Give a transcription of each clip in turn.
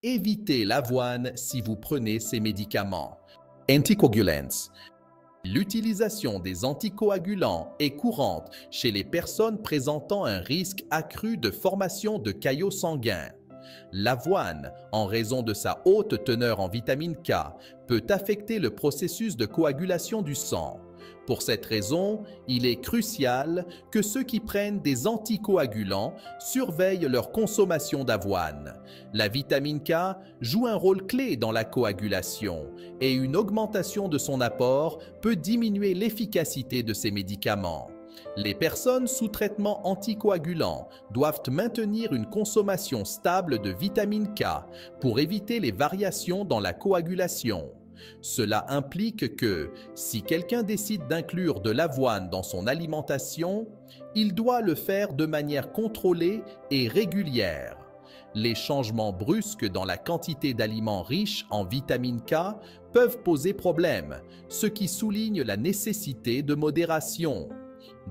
Évitez l'avoine si vous prenez ces médicaments. Anticoagulants. L'utilisation des anticoagulants est courante chez les personnes présentant un risque accru de formation de caillots sanguins. L'avoine, en raison de sa haute teneur en vitamine K, peut affecter le processus de coagulation du sang. Pour cette raison, il est crucial que ceux qui prennent des anticoagulants surveillent leur consommation d'avoine. La vitamine K joue un rôle clé dans la coagulation et une augmentation de son apport peut diminuer l'efficacité de ces médicaments. Les personnes sous traitement anticoagulant doivent maintenir une consommation stable de vitamine K pour éviter les variations dans la coagulation. Cela implique que, si quelqu'un décide d'inclure de l'avoine dans son alimentation, il doit le faire de manière contrôlée et régulière. Les changements brusques dans la quantité d'aliments riches en vitamine K peuvent poser problème, ce qui souligne la nécessité de modération.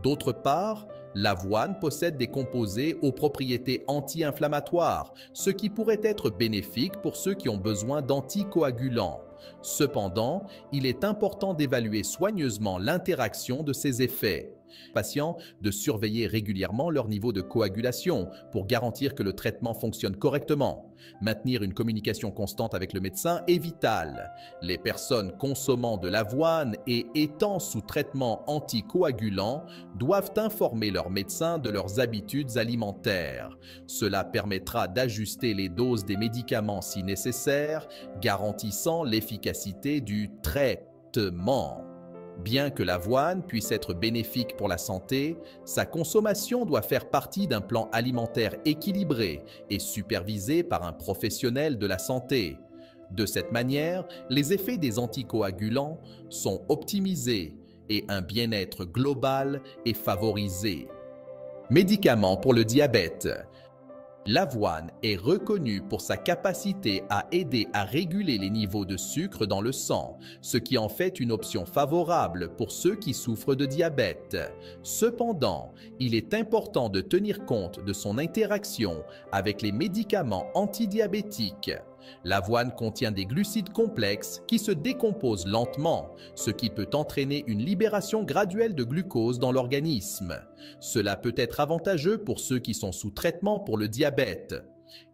D'autre part, l'avoine possède des composés aux propriétés anti-inflammatoires, ce qui pourrait être bénéfique pour ceux qui ont besoin d'anticoagulants. Cependant, il est important d'évaluer soigneusement l'interaction de ces effets. Patients de surveiller régulièrement leur niveau de coagulation pour garantir que le traitement fonctionne correctement. Maintenir une communication constante avec le médecin est vital. Les personnes consommant de l'avoine et étant sous traitement anticoagulant doivent informer leur médecin de leurs habitudes alimentaires. Cela permettra d'ajuster les doses des médicaments si nécessaire, garantissant l'efficacité du traitement. Bien que l'avoine puisse être bénéfique pour la santé, sa consommation doit faire partie d'un plan alimentaire équilibré et supervisé par un professionnel de la santé. De cette manière, les effets des anticoagulants sont optimisés et un bien-être global est favorisé. Médicaments pour le diabète. L'avoine est reconnue pour sa capacité à aider à réguler les niveaux de sucre dans le sang, ce qui en fait une option favorable pour ceux qui souffrent de diabète. Cependant, il est important de tenir compte de son interaction avec les médicaments antidiabétiques. L'avoine contient des glucides complexes qui se décomposent lentement, ce qui peut entraîner une libération graduelle de glucose dans l'organisme. Cela peut être avantageux pour ceux qui sont sous traitement pour le diabète,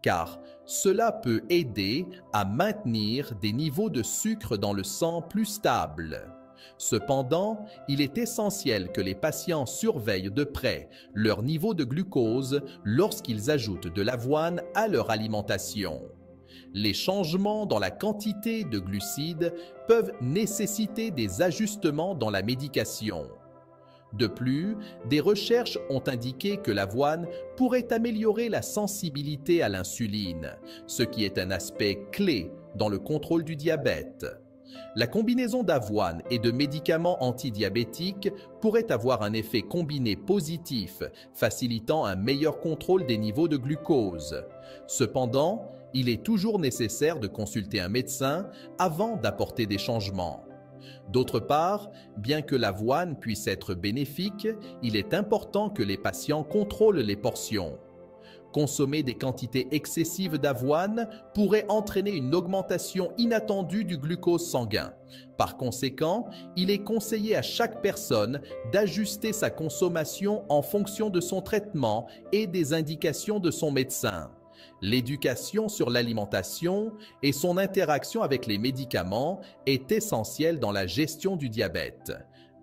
car cela peut aider à maintenir des niveaux de sucre dans le sang plus stables. Cependant, il est essentiel que les patients surveillent de près leur niveau de glucose lorsqu'ils ajoutent de l'avoine à leur alimentation. Les changements dans la quantité de glucides peuvent nécessiter des ajustements dans la médication. De plus, des recherches ont indiqué que l'avoine pourrait améliorer la sensibilité à l'insuline, ce qui est un aspect clé dans le contrôle du diabète. La combinaison d'avoine et de médicaments antidiabétiques pourrait avoir un effet combiné positif, facilitant un meilleur contrôle des niveaux de glucose. Cependant, il est toujours nécessaire de consulter un médecin avant d'apporter des changements. D'autre part, bien que l'avoine puisse être bénéfique, il est important que les patients contrôlent les portions. Consommer des quantités excessives d'avoine pourrait entraîner une augmentation inattendue du glucose sanguin. Par conséquent, il est conseillé à chaque personne d'ajuster sa consommation en fonction de son traitement et des indications de son médecin. L'éducation sur l'alimentation et son interaction avec les médicaments est essentielle dans la gestion du diabète.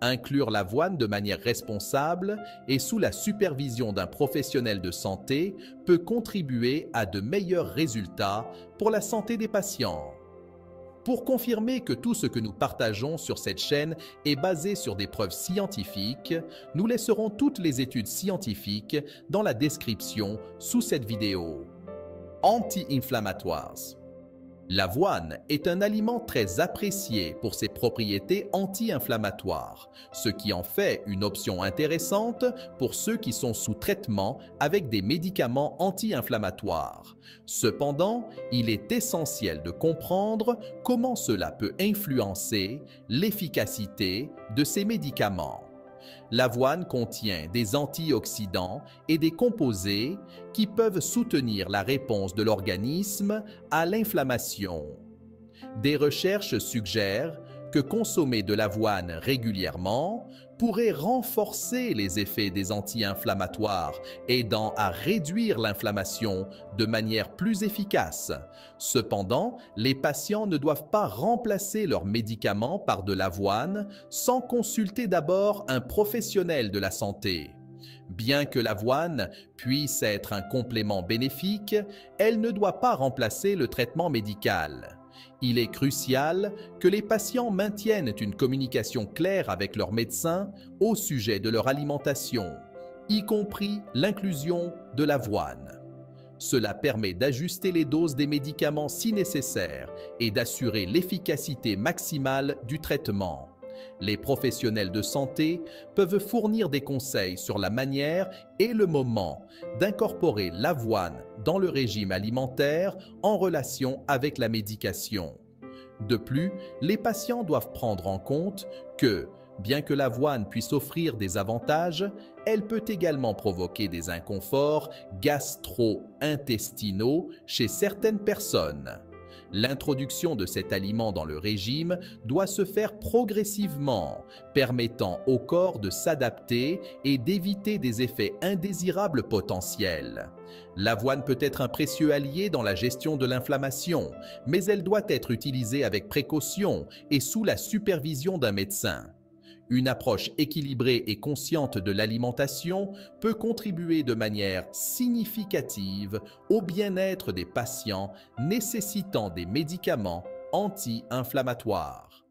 Inclure l'avoine de manière responsable et sous la supervision d'un professionnel de santé peut contribuer à de meilleurs résultats pour la santé des patients. Pour confirmer que tout ce que nous partageons sur cette chaîne est basé sur des preuves scientifiques, nous laisserons toutes les études scientifiques dans la description sous cette vidéo. Anti-inflammatoires. L'avoine est un aliment très apprécié pour ses propriétés anti-inflammatoires, ce qui en fait une option intéressante pour ceux qui sont sous traitement avec des médicaments anti-inflammatoires. Cependant, il est essentiel de comprendre comment cela peut influencer l'efficacité de ces médicaments. L'avoine contient des antioxydants et des composés qui peuvent soutenir la réponse de l'organisme à l'inflammation. Des recherches suggèrent que consommer de l'avoine régulièrement pourrait renforcer les effets des anti-inflammatoires, aidant à réduire l'inflammation de manière plus efficace. Cependant, les patients ne doivent pas remplacer leurs médicaments par de l'avoine sans consulter d'abord un professionnel de la santé. Bien que l'avoine puisse être un complément bénéfique, elle ne doit pas remplacer le traitement médical. Il est crucial que les patients maintiennent une communication claire avec leur médecin au sujet de leur alimentation, y compris l'inclusion de l'avoine. Cela permet d'ajuster les doses des médicaments si nécessaire et d'assurer l'efficacité maximale du traitement. Les professionnels de santé peuvent fournir des conseils sur la manière et le moment d'incorporer l'avoine dans le régime alimentaire en relation avec la médication. De plus, les patients doivent prendre en compte que, bien que l'avoine puisse offrir des avantages, elle peut également provoquer des inconforts gastro-intestinaux chez certaines personnes. L'introduction de cet aliment dans le régime doit se faire progressivement, permettant au corps de s'adapter et d'éviter des effets indésirables potentiels. L'avoine peut être un précieux allié dans la gestion de l'inflammation, mais elle doit être utilisée avec précaution et sous la supervision d'un médecin. Une approche équilibrée et consciente de l'alimentation peut contribuer de manière significative au bien-être des patients nécessitant des médicaments anti-inflammatoires.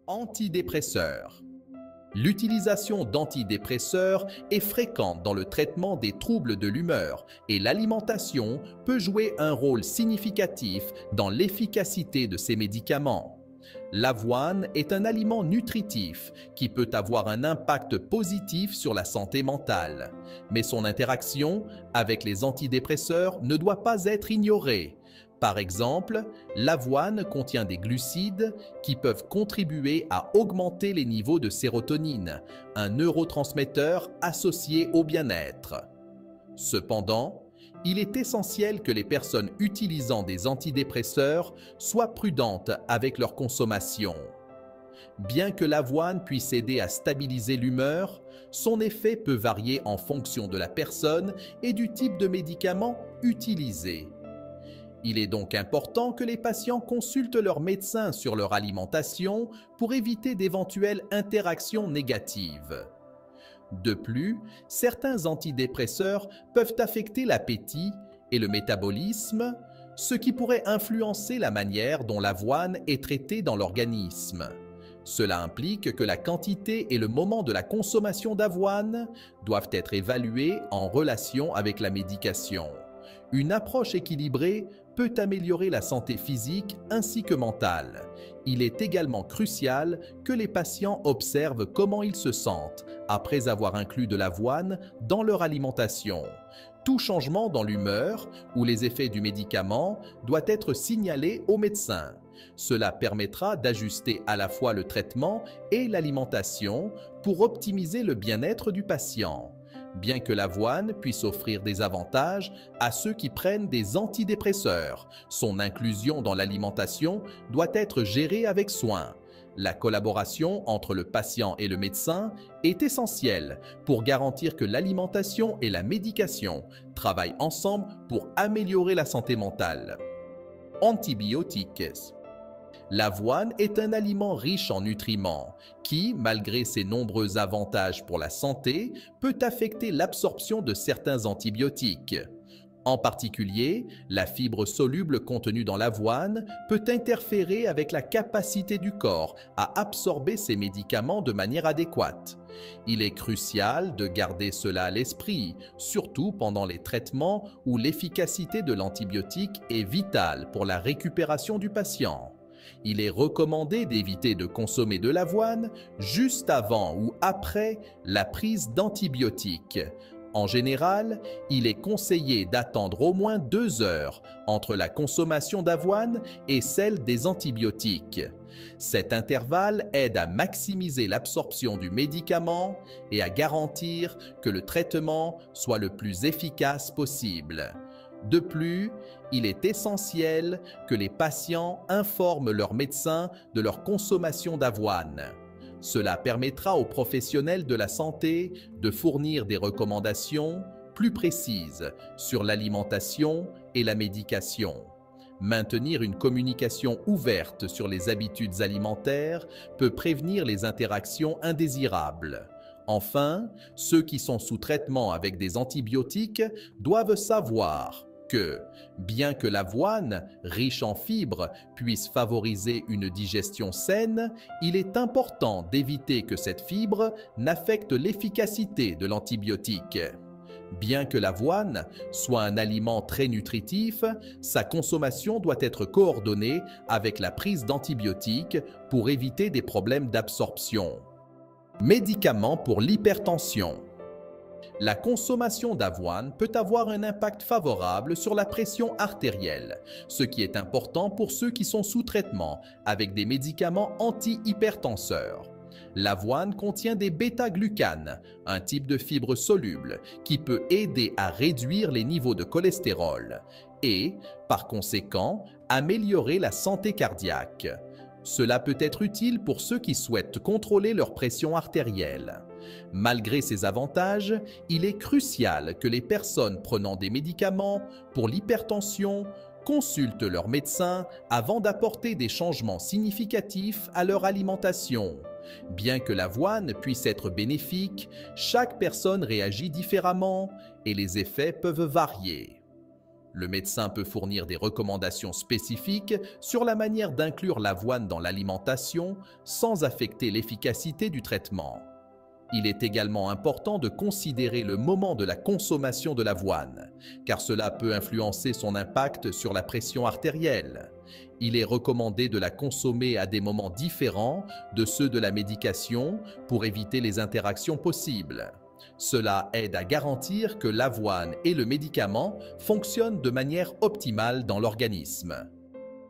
Antidépresseurs. L'utilisation d'antidépresseurs est fréquente dans le traitement des troubles de l'humeur et l'alimentation peut jouer un rôle significatif dans l'efficacité de ces médicaments. L'avoine est un aliment nutritif qui peut avoir un impact positif sur la santé mentale, mais son interaction avec les antidépresseurs ne doit pas être ignorée. Par exemple, l'avoine contient des glucides qui peuvent contribuer à augmenter les niveaux de sérotonine, un neurotransmetteur associé au bien-être. Cependant, il est essentiel que les personnes utilisant des antidépresseurs soient prudentes avec leur consommation. Bien que l'avoine puisse aider à stabiliser l'humeur, son effet peut varier en fonction de la personne et du type de médicament utilisé. Il est donc important que les patients consultent leur médecin sur leur alimentation pour éviter d'éventuelles interactions négatives. De plus, certains antidépresseurs peuvent affecter l'appétit et le métabolisme, ce qui pourrait influencer la manière dont l'avoine est traitée dans l'organisme. Cela implique que la quantité et le moment de la consommation d'avoine doivent être évalués en relation avec la médication. Une approche équilibrée peut améliorer la santé physique ainsi que mentale. Il est également crucial que les patients observent comment ils se sentent après avoir inclus de l'avoine dans leur alimentation. Tout changement dans l'humeur ou les effets du médicament doit être signalé au médecin. Cela permettra d'ajuster à la fois le traitement et l'alimentation pour optimiser le bien-être du patient. Bien que l'avoine puisse offrir des avantages à ceux qui prennent des antidépresseurs, son inclusion dans l'alimentation doit être gérée avec soin. La collaboration entre le patient et le médecin est essentielle pour garantir que l'alimentation et la médication travaillent ensemble pour améliorer la santé mentale. Antibiotiques. L'avoine est un aliment riche en nutriments qui, malgré ses nombreux avantages pour la santé, peut affecter l'absorption de certains antibiotiques. En particulier, la fibre soluble contenue dans l'avoine peut interférer avec la capacité du corps à absorber ces médicaments de manière adéquate. Il est crucial de garder cela à l'esprit, surtout pendant les traitements où l'efficacité de l'antibiotique est vitale pour la récupération du patient. Il est recommandé d'éviter de consommer de l'avoine juste avant ou après la prise d'antibiotiques. En général, il est conseillé d'attendre au moins 2 heures entre la consommation d'avoine et celle des antibiotiques. Cet intervalle aide à maximiser l'absorption du médicament et à garantir que le traitement soit le plus efficace possible. De plus, il est essentiel que les patients informent leur médecin de leur consommation d'avoine. Cela permettra aux professionnels de la santé de fournir des recommandations plus précises sur l'alimentation et la médication. Maintenir une communication ouverte sur les habitudes alimentaires peut prévenir les interactions indésirables. Enfin, ceux qui sont sous traitement avec des antibiotiques doivent savoir que, bien que l'avoine, riche en fibres, puisse favoriser une digestion saine, il est important d'éviter que cette fibre n'affecte l'efficacité de l'antibiotique. Bien que l'avoine soit un aliment très nutritif, sa consommation doit être coordonnée avec la prise d'antibiotiques pour éviter des problèmes d'absorption. Médicaments pour l'hypertension. La consommation d'avoine peut avoir un impact favorable sur la pression artérielle, ce qui est important pour ceux qui sont sous traitement avec des médicaments anti-hypertenseurs. L'avoine contient des bêta-glucanes, un type de fibre soluble qui peut aider à réduire les niveaux de cholestérol et, par conséquent, améliorer la santé cardiaque. Cela peut être utile pour ceux qui souhaitent contrôler leur pression artérielle. Malgré ces avantages, il est crucial que les personnes prenant des médicaments pour l'hypertension consultent leur médecin avant d'apporter des changements significatifs à leur alimentation. Bien que l'avoine puisse être bénéfique, chaque personne réagit différemment et les effets peuvent varier. Le médecin peut fournir des recommandations spécifiques sur la manière d'inclure l'avoine dans l'alimentation sans affecter l'efficacité du traitement. Il est également important de considérer le moment de la consommation de l'avoine, car cela peut influencer son impact sur la pression artérielle. Il est recommandé de la consommer à des moments différents de ceux de la médication pour éviter les interactions possibles. Cela aide à garantir que l'avoine et le médicament fonctionnent de manière optimale dans l'organisme.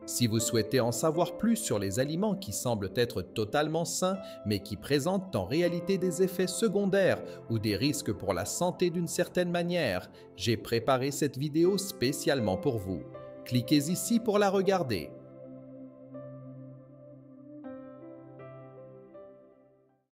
Si vous souhaitez en savoir plus sur les aliments qui semblent être totalement sains, mais qui présentent en réalité des effets secondaires ou des risques pour la santé d'une certaine manière, j'ai préparé cette vidéo spécialement pour vous. Cliquez ici pour la regarder.